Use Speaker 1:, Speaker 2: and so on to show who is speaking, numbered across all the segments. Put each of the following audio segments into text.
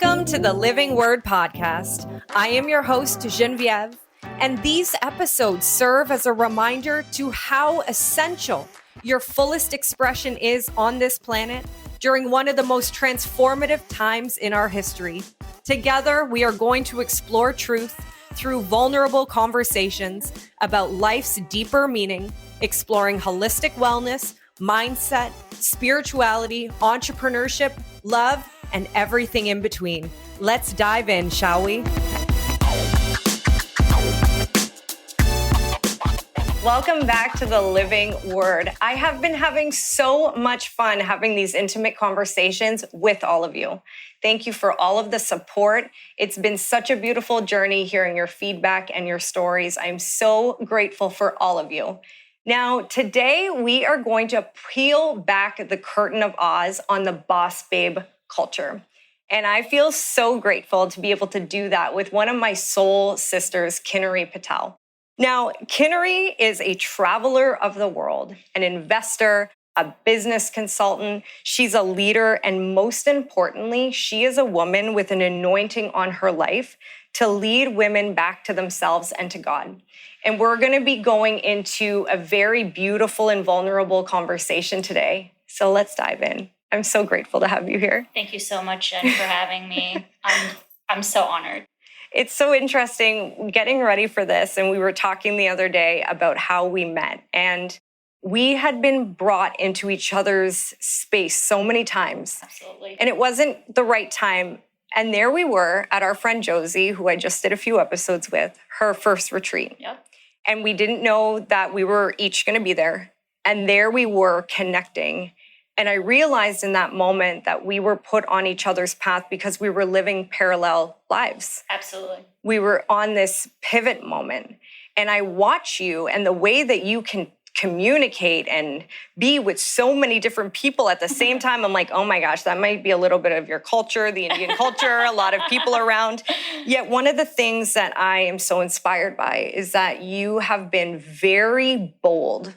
Speaker 1: Welcome to the Living Word Podcast. I am your host, Genevieve, and these episodes serve as a reminder to how essential your fullest expression is on this planet during one of the most transformative times in our history. Together, we are going to explore truth through vulnerable conversations about life's deeper meaning, exploring holistic wellness, mindset, spirituality, entrepreneurship, love, and everything in between. Let's dive in, shall we? Welcome back to the Living Word. I have been having so much fun having these intimate conversations with all of you. Thank you for all of the support. It's been such a beautiful journey hearing your feedback and your stories. I'm so grateful for all of you. Now, today we are going to peel back the curtain of Oz on the boss babe culture. And I feel so grateful to be able to do that with one of my soul sisters, Kinnari Patel. Now, Kinnari is a traveler of the world, an investor, a business consultant. She's a leader, and most importantly, she is a woman with an anointing on her life to lead women back to themselves and to God. And we're going to be going into a very beautiful and vulnerable conversation today. So let's dive in. I'm so grateful to have you here.
Speaker 2: Thank you so much, Jen, for having me. I'm so honored.
Speaker 1: It's so interesting getting ready for this. And we were talking the other day about how we met. And we had been brought into each other's space so many times.
Speaker 2: Absolutely.
Speaker 1: And it wasn't the right time. And there we were at our friend Josie, who I just did a few episodes with, her first retreat.
Speaker 2: Yep.
Speaker 1: And we didn't know that we were each going to be there. And there we were connecting. And I realized in that moment that we were put on each other's path because we were living parallel lives.
Speaker 2: Absolutely.
Speaker 1: We were on this pivot moment. And I watch you and the way that you can communicate and be with so many different people at the same time. I'm like, oh my gosh, that might be a little bit of your culture, the Indian culture, a lot of people around. Yet one of the things that I am so inspired by is that you have been very bold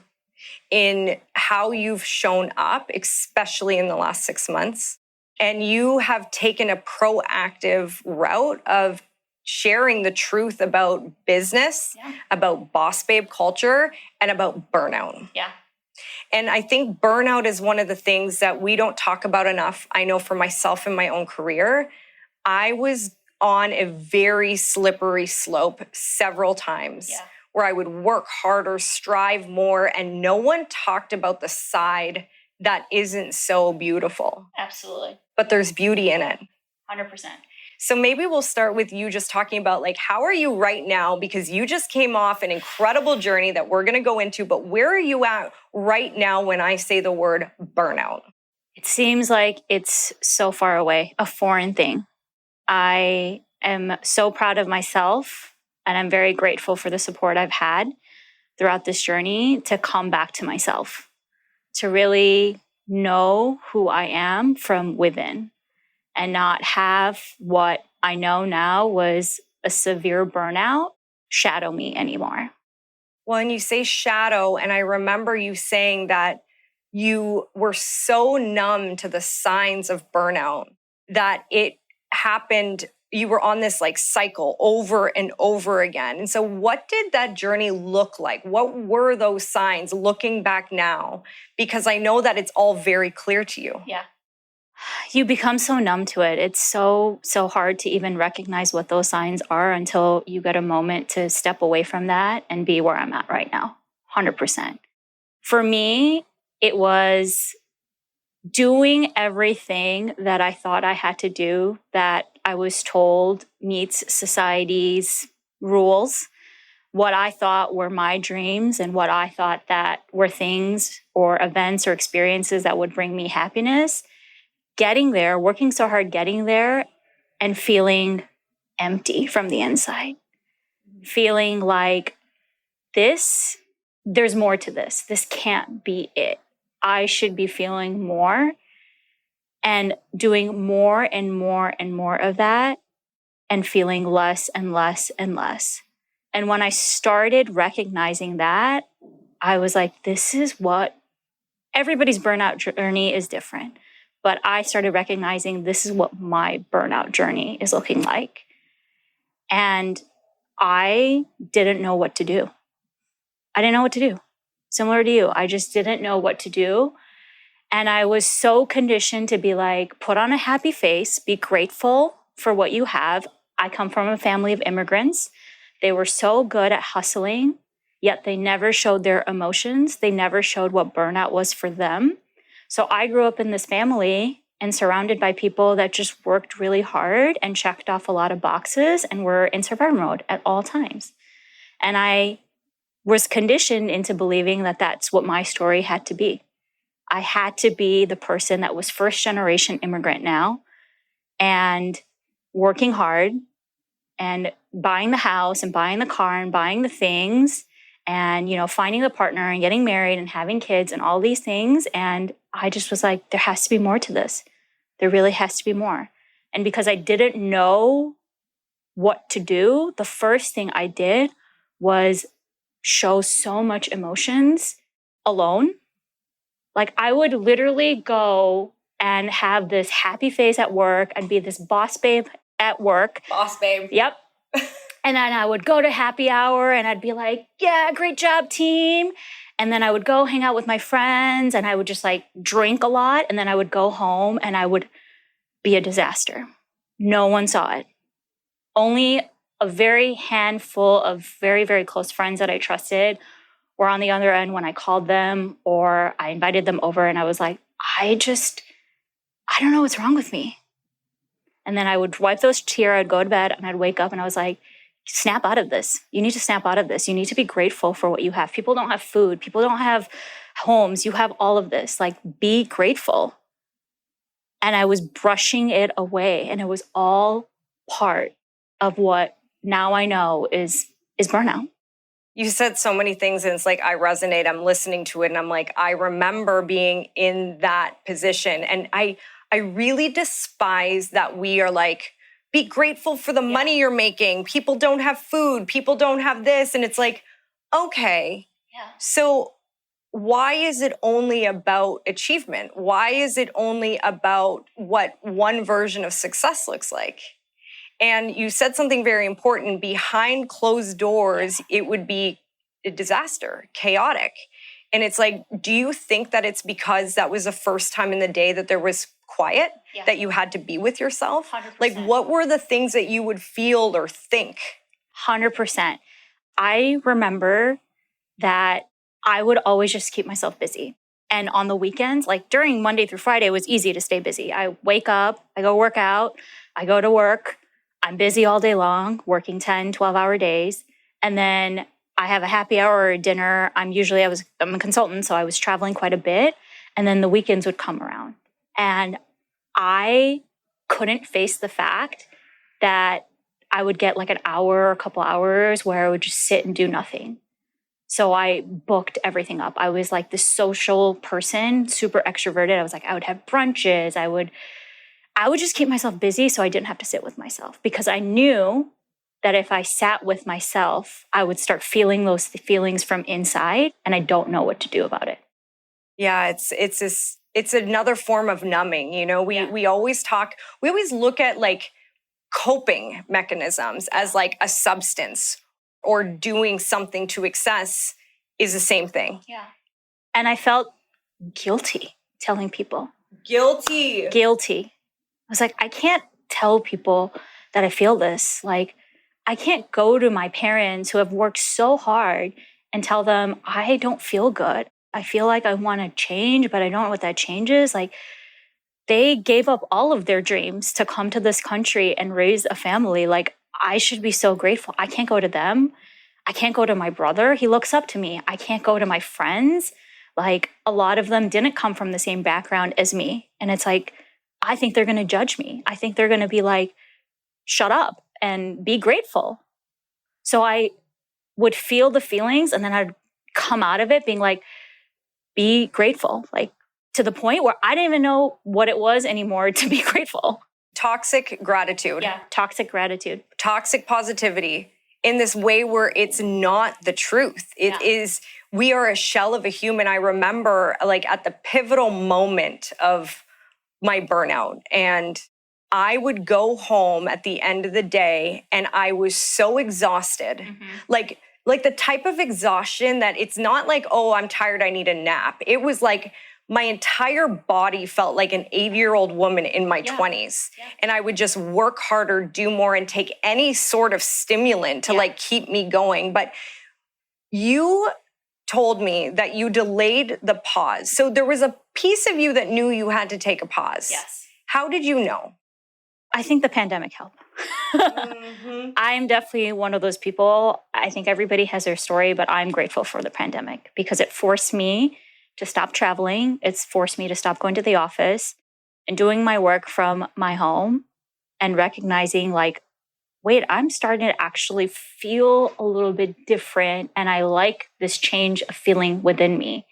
Speaker 1: in how you've shown up, especially in the last 6 months. And you have taken a proactive route of sharing the truth about business, about boss babe culture, and about burnout.
Speaker 2: Yeah.
Speaker 1: And I think burnout is one of the things that we don't talk about enough. I know for myself in my own career, I was on a very slippery slope several times.
Speaker 2: Yeah.
Speaker 1: Where I would work harder, strive more, and no one talked about the side that isn't so beautiful.
Speaker 2: Absolutely.
Speaker 1: But there's beauty in it.
Speaker 2: 100%.
Speaker 1: So maybe we'll start with you just talking about how are you right now? Because you just came off an incredible journey that we're going to go into, but where are you at right now when I say the word burnout?
Speaker 2: It seems like it's so far away, a foreign thing. I am so proud of myself. And I'm very grateful for the support I've had throughout this journey to come back to myself, to really know who I am from within and not have what I know now was a severe burnout shadow me anymore.
Speaker 1: Well, and you say shadow, and I remember you saying that you were so numb to the signs of burnout that it happened. You were on this cycle over and over again. And so what did that journey look like? What were those signs looking back now? Because I know that it's all very clear to you.
Speaker 2: Yeah. You become so numb to it. It's so hard to even recognize what those signs are until you get a moment to step away from that and be where I'm at right now. 100%. For me, it was doing everything that I thought I had to do that I was told meets society's rules, what I thought were my dreams and what I thought that were things or events or experiences that would bring me happiness, getting there, working so hard getting there and feeling empty from the inside, feeling like there's more to this. This can't be it. I should be feeling more and doing more and more and more of that and feeling less and less and less. And when I started recognizing that, I was like, this is what everybody's burnout journey is different. But I started recognizing this is what my burnout journey is looking like. And I didn't know what to do. I didn't know what to do. Similar to you, I just didn't know what to do. And I was so conditioned to be like, put on a happy face, be grateful for what you have. I come from a family of immigrants. They were so good at hustling, yet they never showed their emotions. They never showed what burnout was for them. So I grew up in this family and surrounded by people that just worked really hard and checked off a lot of boxes and were in survival mode at all times. And I was conditioned into believing that that's what my story had to be. I had to be the person that was first generation immigrant now and working hard and buying the house and buying the car and buying the things and, finding the partner and getting married and having kids and all these things. And I just was like, there has to be more to this. There really has to be more. And because I didn't know what to do, the first thing I did was show so much emotions alone. Like I would literally go and have this happy face at work and be this boss babe at work.
Speaker 1: Boss babe.
Speaker 2: Yep. And then I would go to happy hour and I'd be like, yeah, great job, team. And then I would go hang out with my friends and I would just like drink a lot. And then I would go home and I would be a disaster. No one saw it. Only a very handful of very, very close friends that I trusted were on the other end when I called them or I invited them over and I was like, I don't know what's wrong with me. And then I would wipe those tears, I'd go to bed and I'd wake up and I was like, snap out of this. You need to snap out of this. You need to be grateful for what you have. People don't have food. People don't have homes. You have all of this. Like, be grateful. And I was brushing it away. And it was all part of what now I know is burnout.
Speaker 1: You said so many things and it's like, I resonate. I'm listening to it and I'm like, I remember being in that position. And I really despise that we are like, be grateful for the money you're making. People don't have food. People don't have this. And it's like, okay, so why is it only about achievement? Why is it only about what one version of success looks like? And you said something very important. Behind closed doors, it would be a disaster, chaotic. And it's like, do you think that it's because that was the first time in the day that there was quiet, that you had to be with yourself?
Speaker 2: 100%.
Speaker 1: Like, what were the things that you would feel or think?
Speaker 2: 100%. I remember that I would always just keep myself busy. And on the weekends, like during Monday through Friday, it was easy to stay busy. I wake up, I go work out, I go to work. I'm busy all day long, working 10, 12-hour days. And then I have a happy hour or a dinner. I'm a consultant, so I was traveling quite a bit. And then the weekends would come around. And I couldn't face the fact that I would get like an hour or a couple hours where I would just sit and do nothing. So I booked everything up. I was like this social person, super extroverted. I was like, I would have brunches. I would just keep myself busy so I didn't have to sit with myself, because I knew that if I sat with myself, I would start feeling those feelings from inside, and I don't know what to do about it.
Speaker 1: Yeah, it's another form of numbing. We always look at like coping mechanisms as like a substance, or doing something to excess is the same thing.
Speaker 2: Yeah. And I felt guilty telling people.
Speaker 1: Guilty.
Speaker 2: I was like, I can't tell people that I feel this. Like, I can't go to my parents who have worked so hard and tell them I don't feel good. I feel like I want to change, but I don't know what that change is. Like, they gave up all of their dreams to come to this country and raise a family. Like, I should be so grateful. I can't go to them. I can't go to my brother. He looks up to me. I can't go to my friends. Like, a lot of them didn't come from the same background as me. And it's like, I think they're going to judge me. I think they're going to be like, shut up and be grateful. So I would feel the feelings and then I'd come out of it being like, be grateful. Like, to the point where I didn't even know what it was anymore to be grateful.
Speaker 1: Toxic gratitude.
Speaker 2: Yeah, toxic gratitude.
Speaker 1: Toxic positivity in this way where it's not the truth. It is, we are a shell of a human. I remember like at the pivotal moment of my burnout. And I would go home at the end of the day and I was so exhausted. Like the type of exhaustion that it's not like, oh, I'm tired, I need a nap. It was like my entire body felt like an 80-year-old woman in my 20s. And I would just work harder, do more, and take any sort of stimulant to like keep me going. But you told me that you delayed the pause. So there was a piece of you that knew you had to take a pause.
Speaker 2: Yes.
Speaker 1: How did you know?
Speaker 2: I think the pandemic helped. I'm definitely one of those people. I think everybody has their story, but I'm grateful for the pandemic because it forced me to stop traveling. It's forced me to stop going to the office and doing my work from my home and recognizing like, wait, I'm starting to actually feel a little bit different. And I like this change of feeling within me.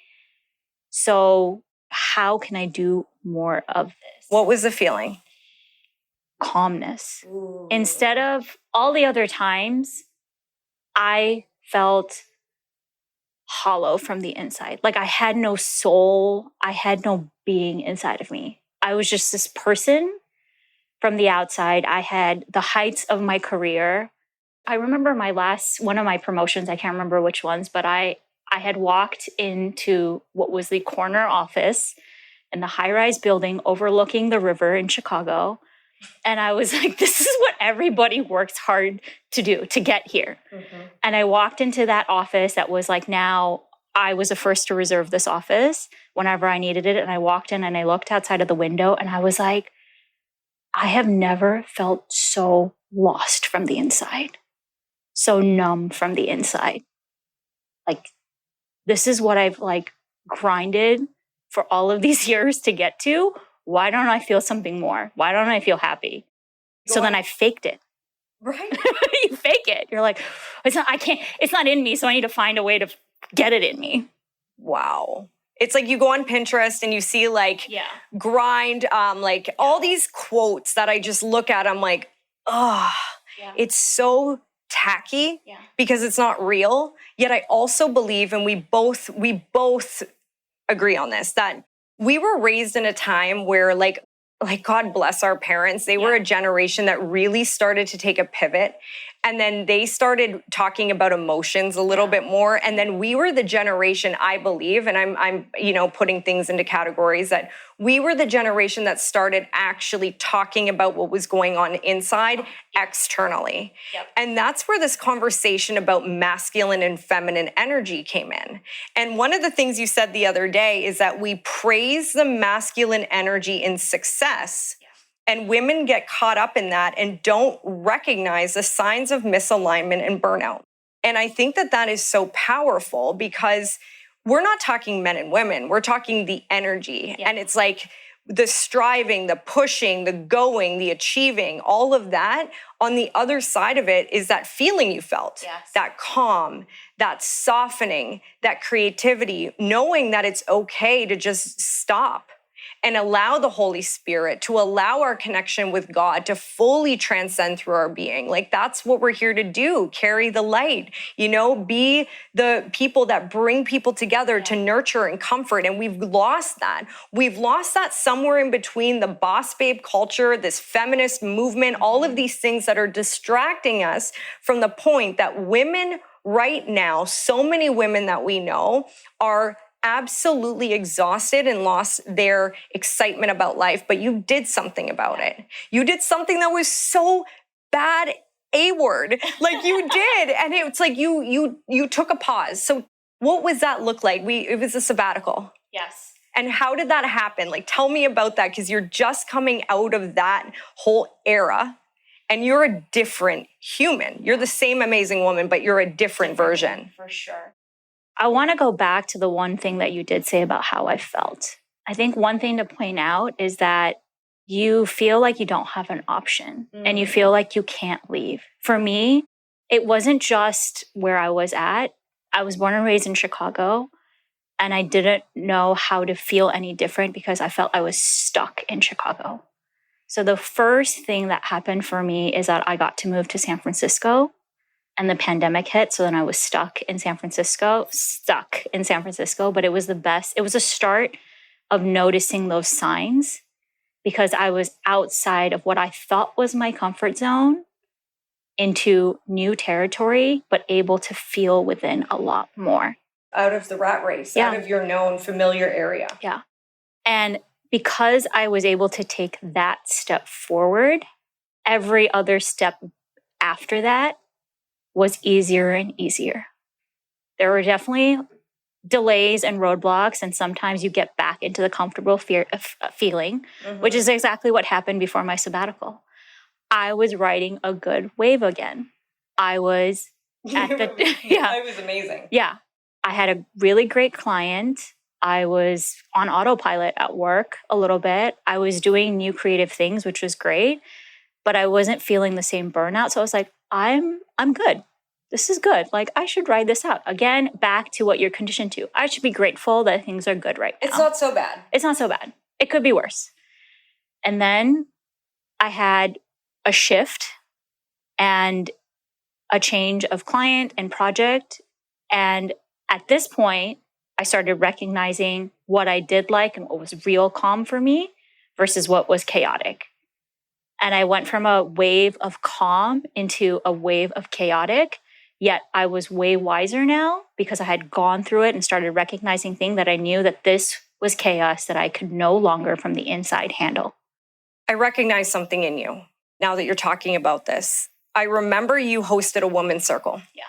Speaker 2: So how can I do more of this?
Speaker 1: What was the feeling?
Speaker 2: Calmness. Ooh. Instead of all the other times, I felt hollow from the inside. Like I had no soul. I had no being inside of me. I was just this person from the outside. I had the heights of my career. I remember one of my promotions, I can't remember which ones, but I had walked into what was the corner office in the high-rise building overlooking the river in Chicago. And I was like, this is what everybody works hard to do to get here. And I walked into that office that was like, now I was the first to reserve this office whenever I needed it. And I walked in and I looked outside of the window and I was like, I have never felt so lost from the inside, so numb from the inside. Like, this is what I've like grinded for all of these years to get to. Why don't I feel something more? Why don't I feel happy? So then I faked it.
Speaker 1: Right.
Speaker 2: You fake it. You're like, it's not in me. So I need to find a way to get it in me.
Speaker 1: Wow. It's like you go on Pinterest and you see like grind, like all these quotes that I just look at. I'm like, it's so tacky because it's not real. Yet I also believe, and we both agree on this, that we were raised in a time where like God bless our parents. They were a generation that really started to take a pivot. And then they started talking about emotions a little bit more. And then we were the generation, I believe, and I'm putting things into categories, that we were the generation that started actually talking about what was going on inside externally. And that's where this conversation about masculine and feminine energy came in. And one of the things you said the other day is that we praise the masculine energy in success. And women get caught up in that and don't recognize the signs of misalignment and burnout. And I think that that is so powerful because we're not talking men and women. We're talking the energy. And it's like the striving, the pushing, the going, the achieving, all of that. On the other side of it is that feeling you felt, that calm, that softening, that creativity, knowing that it's okay to just stop and allow the Holy Spirit to allow our connection with God to fully transcend through our being. Like that's what we're here to do, carry the light, be the people that bring people together to nurture and comfort. And we've lost that. We've lost that somewhere in between the boss babe culture, this feminist movement, all of these things that are distracting us from the point that women right now, so many women that we know are absolutely exhausted and lost their excitement about life, but you did something about it. You did something that was so bad, A-word, like you did. And it's like you took a pause. So what was that look like? It was a sabbatical.
Speaker 2: Yes.
Speaker 1: And how did that happen? Like, tell me about that, because you're just coming out of that whole era and you're a different human. You're the same amazing woman, but you're a different version.
Speaker 2: For sure. I want to go back to the one thing that you did say about how I felt. I think one thing to point out is that you feel like you don't have an option and you feel like you can't leave. For me, it wasn't just where I was at. I was born and raised in Chicago and I didn't know how to feel any different because I felt I was stuck in Chicago. So the first thing that happened for me is that I got to move to San Francisco. And the pandemic hit, so then I was stuck in San Francisco, but it was the best. It was a start of noticing those signs because I was outside of what I thought was my comfort zone into new territory, but able to feel within a lot more.
Speaker 1: Out of the rat race,
Speaker 2: Yeah.
Speaker 1: out of your known familiar area.
Speaker 2: Yeah. And because I was able to take that step forward, every other step after that was easier and easier. There were definitely delays and roadblocks, and sometimes you get back into the comfortable feeling, which is exactly what happened before my sabbatical. I was riding a good wave again. I was at the
Speaker 1: It was amazing.
Speaker 2: Yeah. I had a really great client. I was on autopilot at work a little bit. I was doing new creative things, which was great, but I wasn't feeling the same burnout. So I was like, I'm good. This is good. Like, I should ride this out. Again, back to what you're conditioned to. I should be grateful that things are good right now.
Speaker 1: It's not so bad.
Speaker 2: It's not so bad. It could be worse. And then I had a shift and a change of client and project. And at this point, I started recognizing what I did like and what was real calm for me versus what was chaotic. And I went from a wave of calm into a wave of chaotic, yet I was way wiser now because I had gone through it and started recognizing things that I knew that this was chaos that I could no longer from the inside handle.
Speaker 1: I recognize something in you now that you're talking about this. I remember you hosted a women's circle.
Speaker 2: Yeah.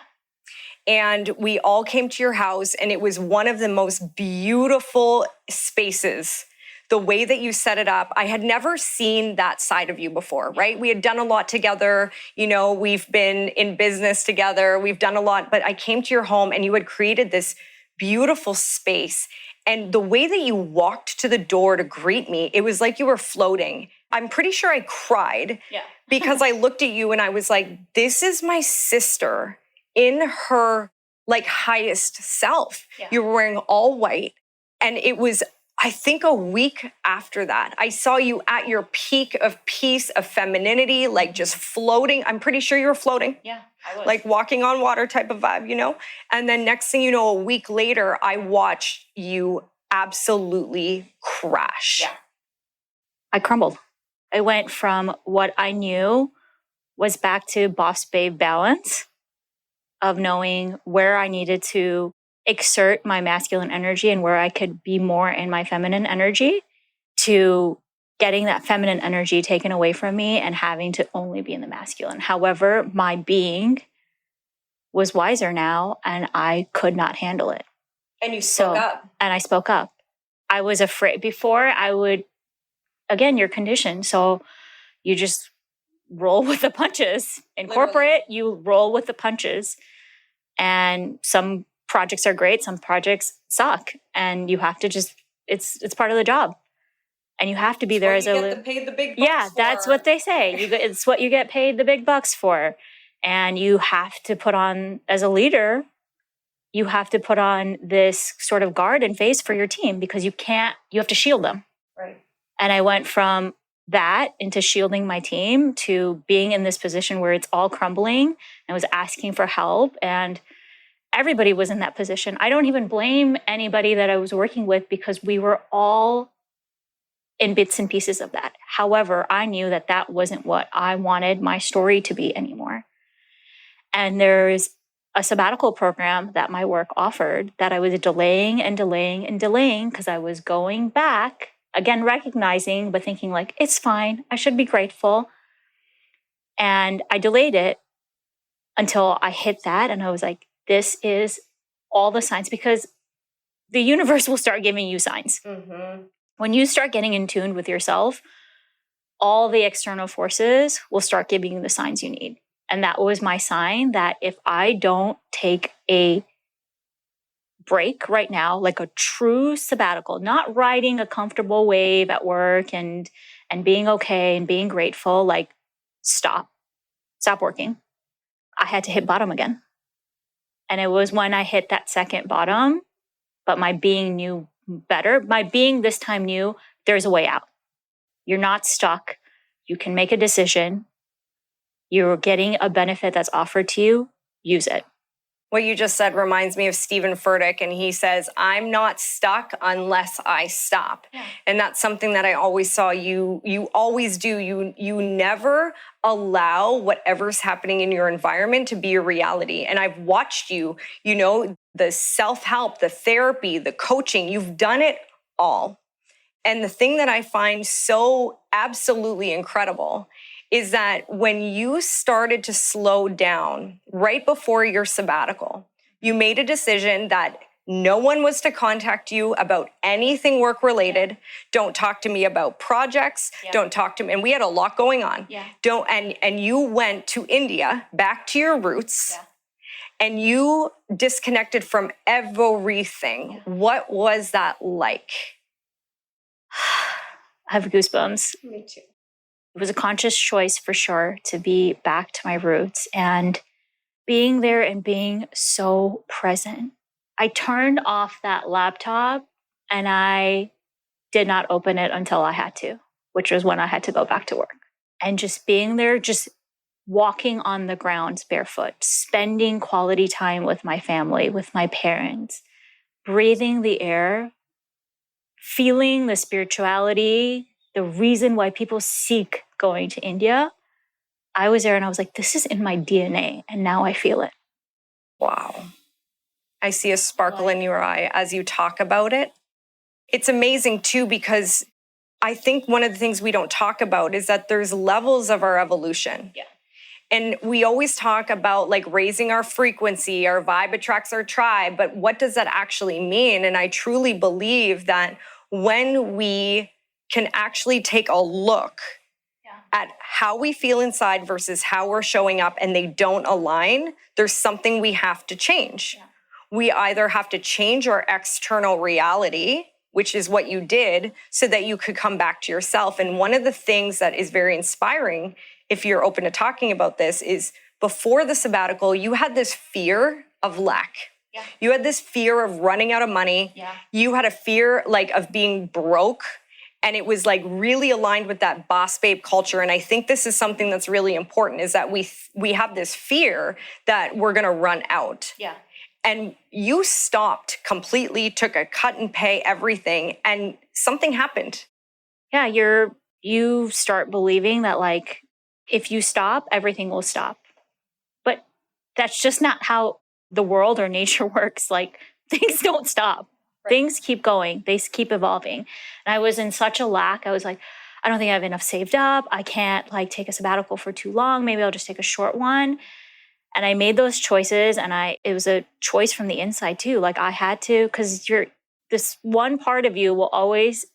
Speaker 1: And we all came to your house, and it was one of the most beautiful spaces. The way that you set it up, I had never seen that side of you before, right? We had done a lot together. You know, we've been in business together. We've done a lot, but I came to your home and you had created this beautiful space. And the way that you walked to the door to greet me, it was like you were floating. I'm pretty sure I cried because I looked at you and I was like, this is my sister in her like highest self.
Speaker 2: Yeah.
Speaker 1: You were wearing all white. And it was, I think, a week after that, I saw you at your peak of peace, of femininity, like just floating. I'm pretty sure you were floating.
Speaker 2: Yeah, I was.
Speaker 1: Like walking on water type of vibe, you know? And then next thing you know, a week later, I watched you absolutely crash.
Speaker 2: Yeah. I crumbled. I went from what I knew was back to boss babe balance of knowing where I needed to exert my masculine energy and where I could be more in my feminine energy, to getting that feminine energy taken away from me and having to only be in the masculine. However, my being was wiser now and I could not handle it.
Speaker 1: And you spoke up.
Speaker 2: And I spoke up. I was afraid before. I would, again, you're conditioned. So you just roll with the punches. In corporate, you roll with the punches. And some projects are great, some projects suck. And you have to just, it's part of the job. And you have to be there as
Speaker 1: a paid the big bucks
Speaker 2: yeah, that's what they say. It's what you get paid the big bucks for. And you have to put on, as a leader, you have to put on this sort of guard and face for your team because you have to shield them.
Speaker 1: Right.
Speaker 2: And I went from that into shielding my team to being in this position where it's all crumbling and was asking for help. And everybody was in that position. I don't even blame anybody that I was working with because we were all in bits and pieces of that. However, I knew that that wasn't what I wanted my story to be anymore. And there's a sabbatical program that my work offered that I was delaying and delaying and delaying because I was going back, again, recognizing, but thinking like, it's fine. I should be grateful. And I delayed it until I hit that. And I was like, this is all the signs, because the universe will start giving you signs.
Speaker 1: Mm-hmm.
Speaker 2: When you start getting in tune with yourself, all the external forces will start giving you the signs you need. And that was my sign that if I don't take a break right now, like a true sabbatical, not riding a comfortable wave at work and being okay and being grateful, like stop working. I had to hit bottom again. And it was when I hit that second bottom, but my being knew better. My being this time knew there's a way out. You're not stuck. You can make a decision. You're getting a benefit that's offered to you. Use it.
Speaker 1: What you just said reminds me of Stephen Furtick, and he says, I'm not stuck unless I stop.
Speaker 2: Yeah.
Speaker 1: And that's something that I always saw you always do. You never allow whatever's happening in your environment to be your reality. And I've watched you, the self-help, the therapy, the coaching, you've done it all. And the thing that I find so absolutely incredible is that when you started to slow down right before your sabbatical, you made a decision that no one was to contact you about anything work related. Yeah. Don't talk to me about projects. Yeah. Don't talk to me. And we had a lot going on.
Speaker 2: Yeah.
Speaker 1: And you went to India, back to your roots. Yeah. And you disconnected from everything. Yeah. What was that like?
Speaker 2: I have goosebumps.
Speaker 1: Me too.
Speaker 2: It was a conscious choice for sure to be back to my roots and being there and being so present. I turned off that laptop and I did not open it until I had to, which was when I had to go back to work. And just being there, just walking on the ground barefoot, spending quality time with my family, with my parents, breathing the air, feeling the spirituality, the reason why people seek going to India. I was there and I was like, this is in my DNA. And now I feel it.
Speaker 1: Wow. I see a sparkle in your eye as you talk about it. It's amazing too, because I think one of the things we don't talk about is that there's levels of our evolution.
Speaker 2: Yeah.
Speaker 1: And we always talk about like raising our frequency, our vibe attracts our tribe, but what does that actually mean? And I truly believe that when we can actually take a look at how we feel inside versus how we're showing up and they don't align, there's something we have to change. Yeah. We either have to change our external reality, which is what you did, so that you could come back to yourself. And one of the things that is very inspiring, if you're open to talking about this, is before the sabbatical, you had this fear of lack. Yeah. You had this fear of running out of money. Yeah. You had a fear of being broke. And it was really aligned with that boss babe culture. And I think this is something that's really important, is that we have this fear that we're going to run out. Yeah. And you stopped completely, took a cut and pay everything, and something happened.
Speaker 2: Yeah, you start believing that if you stop, everything will stop. But that's just not how the world or nature works. Things don't stop. Right. Things keep going. They keep evolving. And I was in such a lack. I was like, I don't think I have enough saved up. I can't take a sabbatical for too long. Maybe I'll just take a short one. And I made those choices, and it was a choice from the inside too. I had to, because this one part of you will always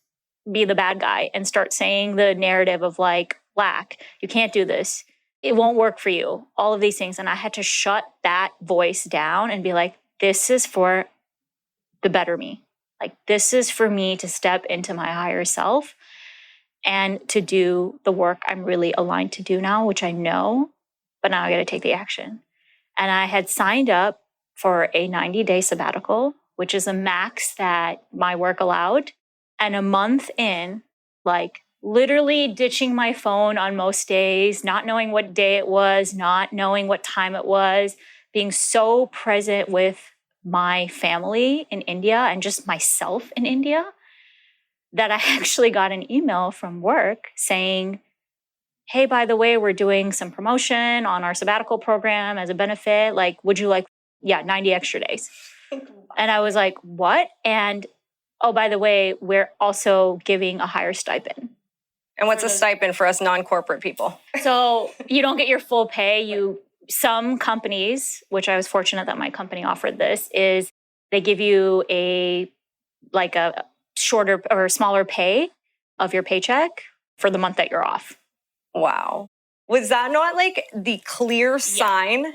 Speaker 2: be the bad guy and start saying the narrative of lack. You can't do this. It won't work for you. All of these things. And I had to shut that voice down and be like, this is for the better me. This is for me to step into my higher self and to do the work I'm really aligned to do now, which I know, but now I got to take the action. And I had signed up for a 90-day sabbatical, which is a max that my work allowed. And a month in, literally ditching my phone on most days, not knowing what day it was, not knowing what time it was, being so present with my family in India and just myself in India, that I actually got an email from work saying, hey, by the way, we're doing some promotion on our sabbatical program as a benefit. Would you 90 extra days? And I was like, what? And, oh, by the way, we're also giving a higher stipend.
Speaker 1: And what's a stipend for us non-corporate people?
Speaker 2: So you don't get your full pay. Some companies, which I was fortunate that my company offered this, is they give you a shorter or smaller pay of your paycheck for the month that you're off.
Speaker 1: Wow. Was that not the clear sign? Yeah.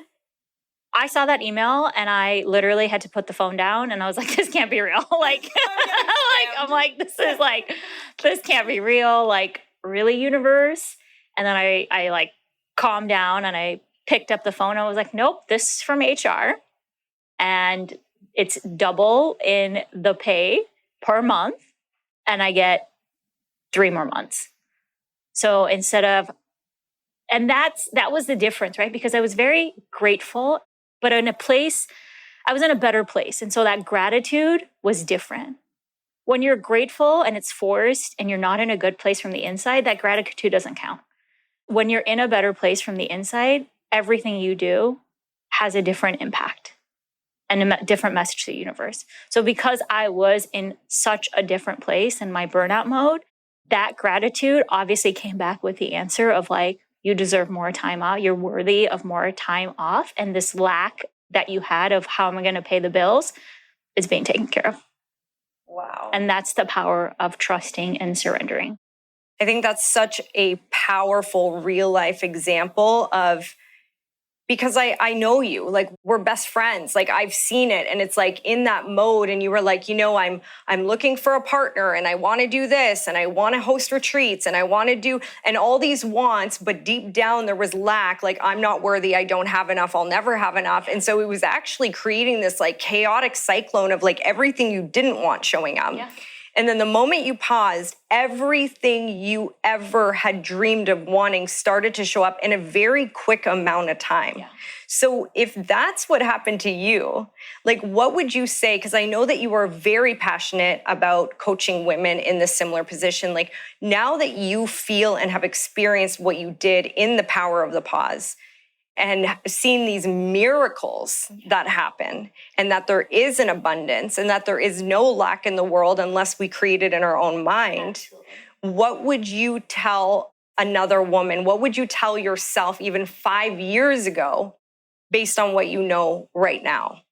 Speaker 2: I saw that email and I literally had to put the phone down and I was like, this can't be real. I'm like, this can't be real. Really, universe? And then I calmed down and I picked up the phone and I was like, nope, this is from HR. And it's double in the pay per month. And I get 3 more months. So instead of, and that was the difference, right? Because I was very grateful, but in a place I was in a better place. And so that gratitude was different. When you're grateful and it's forced and you're not in a good place from the inside, that gratitude doesn't count. When you're in a better place from the inside, everything you do has a different impact and a different message to the universe. So because I was in such a different place in my burnout mode, that gratitude obviously came back with the answer of like, you deserve more time out. You're worthy of more time off. And this lack that you had of how am I going to pay the bills is being taken care of.
Speaker 1: Wow.
Speaker 2: And that's the power of trusting and surrendering.
Speaker 1: I think that's such a powerful real life example of, because I know you, like we're best friends, like I've seen it. And it's like in that mode and you were like, I'm looking for a partner and I want to do this and I want to host retreats and I want to do, and all these wants, but deep down there was lack, like I'm not worthy, I don't have enough, I'll never have enough. And so it was actually creating this like chaotic cyclone of like everything you didn't want showing up.
Speaker 2: Yeah.
Speaker 1: And then the moment you paused, everything you ever had dreamed of wanting started to show up in a very quick amount of time.
Speaker 2: Yeah.
Speaker 1: So if that's what happened to you, like what would you say? Because I know that you are very passionate about coaching women in this similar position. Like now that you feel and have experienced what you did in the power of the pause, and seen these miracles that happen and that there is an abundance and that there is no lack in the world unless we create it in our own mind.
Speaker 2: Absolutely.
Speaker 1: What would you tell another woman? What would you tell yourself even 5 years ago based on what you know right now?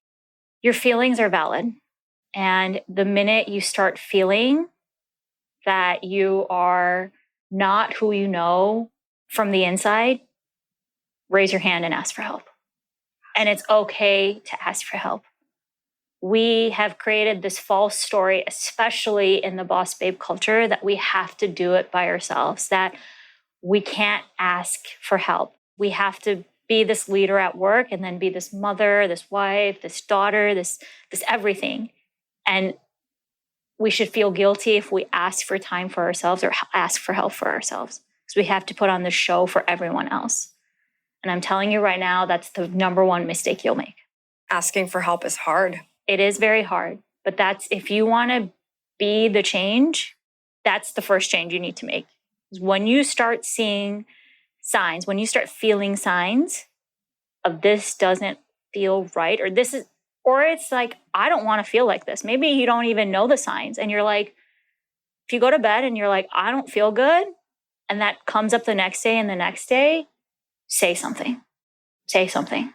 Speaker 2: Your feelings are valid. And the minute you start feeling that you are not who you know from the inside, raise your hand and ask for help. And it's okay to ask for help. We have created this false story, especially in the boss babe culture, that we have to do it by ourselves, that we can't ask for help. We have to be this leader at work and then be this mother, this wife, this daughter, this everything. And we should feel guilty if we ask for time for ourselves or ask for help for ourselves, because we have to put on the show for everyone else. And I'm telling you right now, that's the number one mistake you'll make.
Speaker 1: Asking for help is hard.
Speaker 2: It is very hard, but that's, if you want to be the change, that's the first change you need to make. When you start seeing signs, when you start feeling signs of this doesn't feel right, or it's like, I don't want to feel like this. Maybe you don't even know the signs. And you're like, if you go to bed and you're like, I don't feel good, and that comes up the next day and the next day, say something. Say something.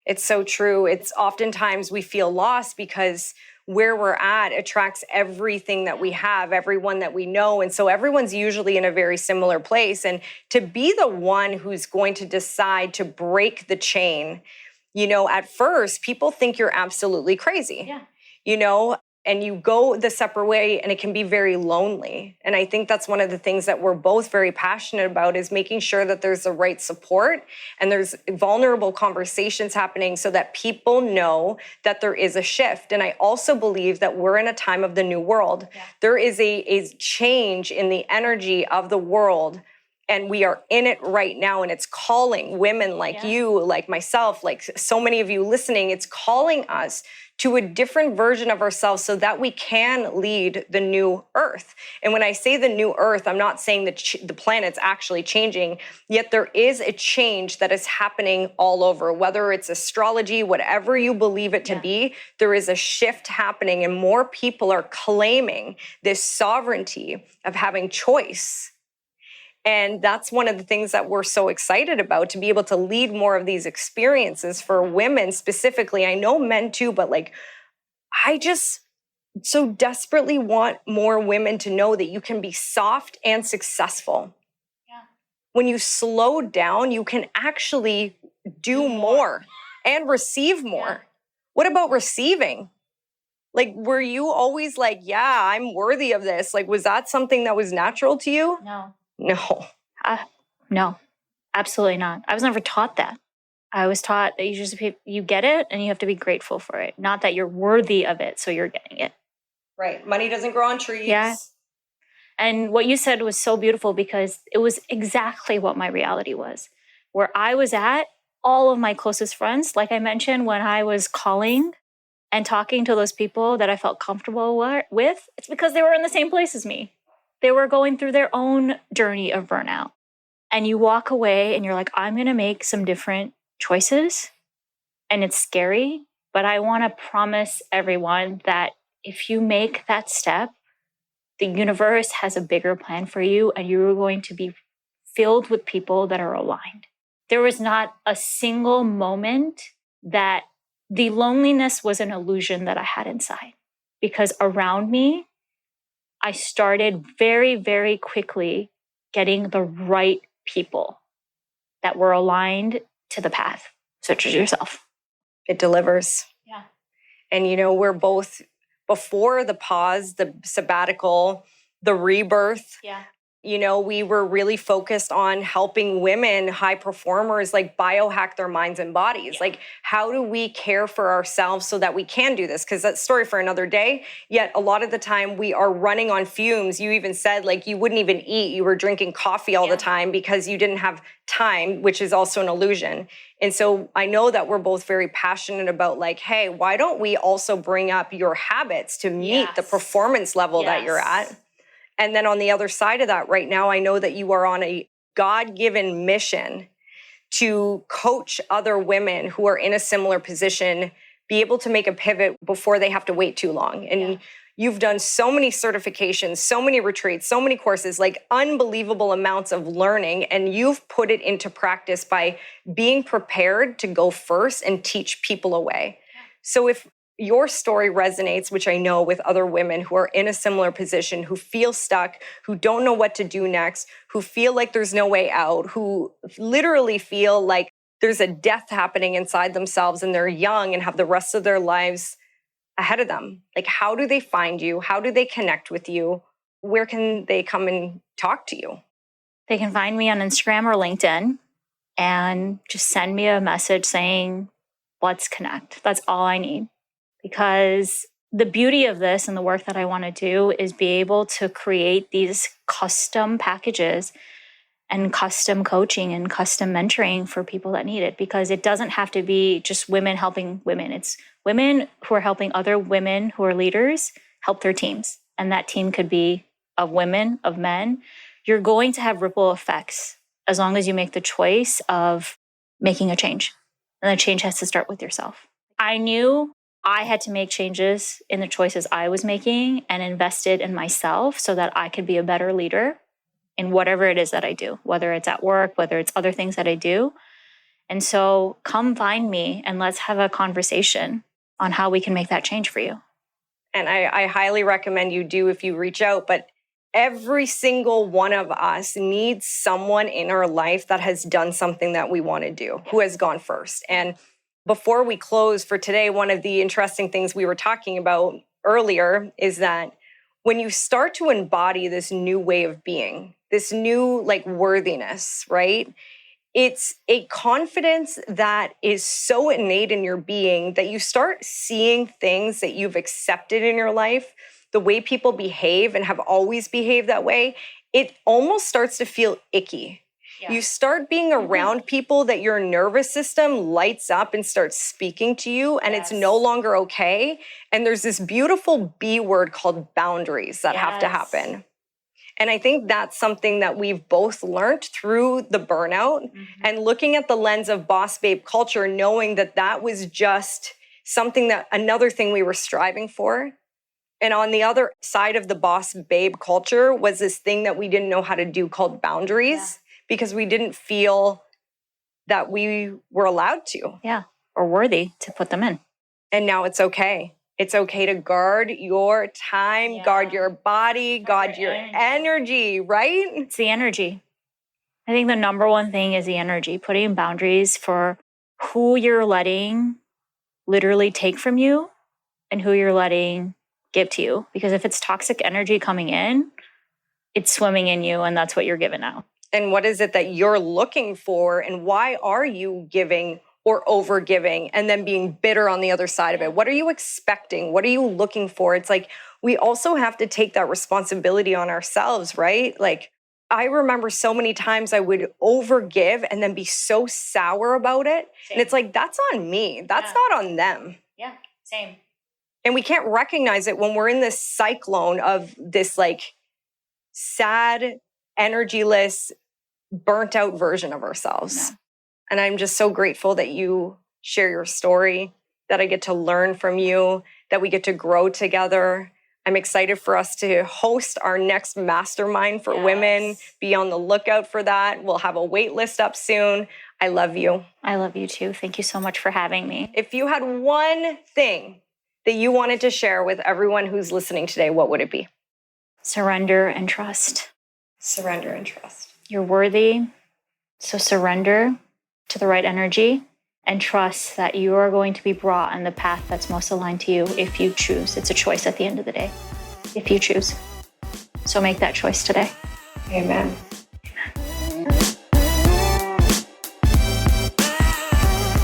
Speaker 1: It's so true. It's oftentimes we feel lost because where we're at attracts everything that we have, everyone that we know. And so everyone's usually in a very similar place. And to be the one who's going to decide to break the chain, at first people think you're absolutely crazy, and you go the separate way and it can be very lonely. And I think that's one of the things that we're both very passionate about, is making sure that there's the right support and there's vulnerable conversations happening so that people know that there is a shift. And I also believe that we're in a time of the new world. Yeah. There is a change in the energy of the world, and we are in it right now. And it's calling women like you, like myself, like so many of you listening, it's calling us to a different version of ourselves so that we can lead the new earth. And when I say the new earth, I'm not saying that the planet's actually changing, yet there is a change that is happening all over, whether it's astrology, whatever you believe it to be, there is a shift happening and more people are claiming this sovereignty of having choice. And that's one of the things that we're so excited about, to be able to lead more of these experiences for women specifically. I know men too, but I just so desperately want more women to know that you can be soft and successful. Yeah. When you slow down, you can actually do more and receive more. Yeah. What about receiving? Were you always like, yeah, I'm worthy of this? Was that something that was natural to you?
Speaker 2: No.
Speaker 1: No.
Speaker 2: No, absolutely not. I was never taught that. I was taught that you get it and you have to be grateful for it. Not that you're worthy of it, so you're getting it.
Speaker 1: Right. Money doesn't grow on trees.
Speaker 2: Yeah. And what you said was so beautiful, because it was exactly what my reality was. Where I was at, all of my closest friends, like I mentioned, when I was calling And talking to those people that I felt comfortable with, it's because they were in the same place as me. They were going through their own journey of burnout. And you walk away and you're like, I'm going to make some different choices. And it's scary, but I want to promise everyone that if you make that step, the universe has a bigger plan for you, and you're going to be filled with people that are aligned. There was not a single moment that the loneliness was an illusion that I had inside, because around me, I started very, very quickly getting the right people that were aligned to the path, such as yourself.
Speaker 1: It delivers.
Speaker 2: Yeah.
Speaker 1: And, we're both before the pause, the sabbatical, the rebirth.
Speaker 2: Yeah.
Speaker 1: We were really focused on helping women, high performers, like biohack their minds and bodies.
Speaker 2: Yeah.
Speaker 1: Like, how do we care for ourselves so that we can do this? Because that's a story for another day. Yet a lot of the time we are running on fumes. You even said like you wouldn't even eat. You were drinking coffee all the time because you didn't have time, which is also an illusion. And so I know that we're both very passionate about like, hey, why don't we also bring up your habits to meet the performance level that you're at? And then on the other side of that right now, I know that you are on a God-given mission to coach other women who are in a similar position, be able to make a pivot before they have to wait too long. And you've done so many certifications, so many retreats, so many courses, like unbelievable amounts of learning. And you've put it into practice by being prepared to go first and teach people away. So if your story resonates, which I know, with other women who are in a similar position, who feel stuck, who don't know what to do next, who feel like there's no way out, who literally feel like there's a death happening inside themselves and they're young and have the rest of their lives ahead of them. Like, how do they find you? How do they connect with you? Where can they come and talk to you?
Speaker 2: They can find me on Instagram or LinkedIn and just send me a message saying, let's connect. That's all I need. Because the beauty of this and the work that I want to do is be able to create these custom packages and custom coaching and custom mentoring for people that need it. Because it doesn't have to be just women helping women. It's women who are helping other women who are leaders help their teams. And that team could be of women, of men. You're going to have ripple effects as long as you make the choice of making a change. And the change has to start with yourself. I knew I had to make changes in the choices I was making and invested in myself so that I could be a better leader in whatever it is that I do, whether it's at work, whether it's other things that I do. And so come find me and let's have a conversation on how we can make that change for you.
Speaker 1: And I highly recommend you do if you reach out, but every single one of us needs someone in our life that has done something that we want to do, who has gone first. And before we close for today, one of the interesting things we were talking about earlier is that when you start to embody this new way of being, this new like worthiness, right? It's a confidence that is so innate in your being that you start seeing things that you've accepted in your life, the way people behave and have always behaved that way. It almost starts to feel icky. You start being around people that your nervous system lights up and starts speaking to you, and it's no longer okay. And there's this beautiful B word called boundaries that have to happen. And I think that's something that we've both learned through the burnout and looking at the lens of boss babe culture, knowing that that was just something that another thing we were striving for. And on the other side of the boss babe culture was this thing that we didn't know how to do called boundaries. Because we didn't feel that we were allowed to.
Speaker 2: Or worthy to put them in.
Speaker 1: And now it's okay. It's okay to guard your time, guard your body, guard your energy, right?
Speaker 2: It's the energy. I think the number one thing is the energy, putting boundaries for who you're letting literally take from you and who you're letting give to you. Because if it's toxic energy coming in, it's swimming in you, and that's what you're giving out.
Speaker 1: And what is it that you're looking for, and why are you giving or over giving and then being bitter on the other side of it? What are you expecting? What are you looking for? It's like we also have to take that responsibility on ourselves, right? Like I remember so many times I would over give and then be so sour about it. And it's like, that's on me. That's not on them.
Speaker 2: Yeah, same.
Speaker 1: And we can't recognize it when we're in this cyclone of this like sad, energyless, burnt out version of ourselves.
Speaker 2: Yeah.
Speaker 1: And I'm just so grateful that you share your story, that I get to learn from you, that we get to grow together. I'm excited for us to host our next mastermind for women. Be on the lookout for that. We'll have a wait list up soon. I love you.
Speaker 2: I love you too. Thank you so much for having me.
Speaker 1: If you had one thing that you wanted to share with everyone who's listening today, what would it be?
Speaker 2: Surrender and trust.
Speaker 1: Surrender and trust.
Speaker 2: You're worthy. So surrender to the right energy and trust that you are going to be brought on the path that's most aligned to you if you choose. It's a choice at the end of the day, if you choose. So make that choice today.
Speaker 1: Amen.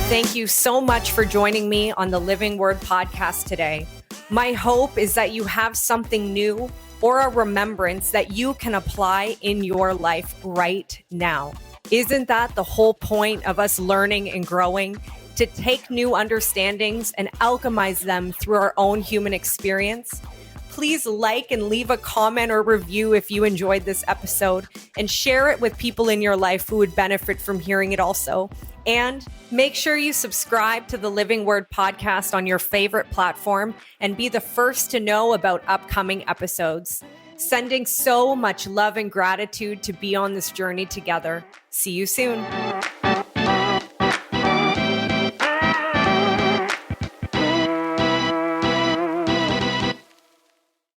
Speaker 1: Thank you so much for joining me on the Living Word podcast today. My hope is that you have something new or a remembrance that you can apply in your life right now. Isn't that the whole point of us learning and growing? To take new understandings and alchemize them through our own human experience? Please like and leave a comment or review if you enjoyed this episode, and share it with people in your life who would benefit from hearing it also. And make sure you subscribe to the Living Word podcast on your favorite platform and be the first to know about upcoming episodes. Sending so much love and gratitude to be on this journey together. See you soon.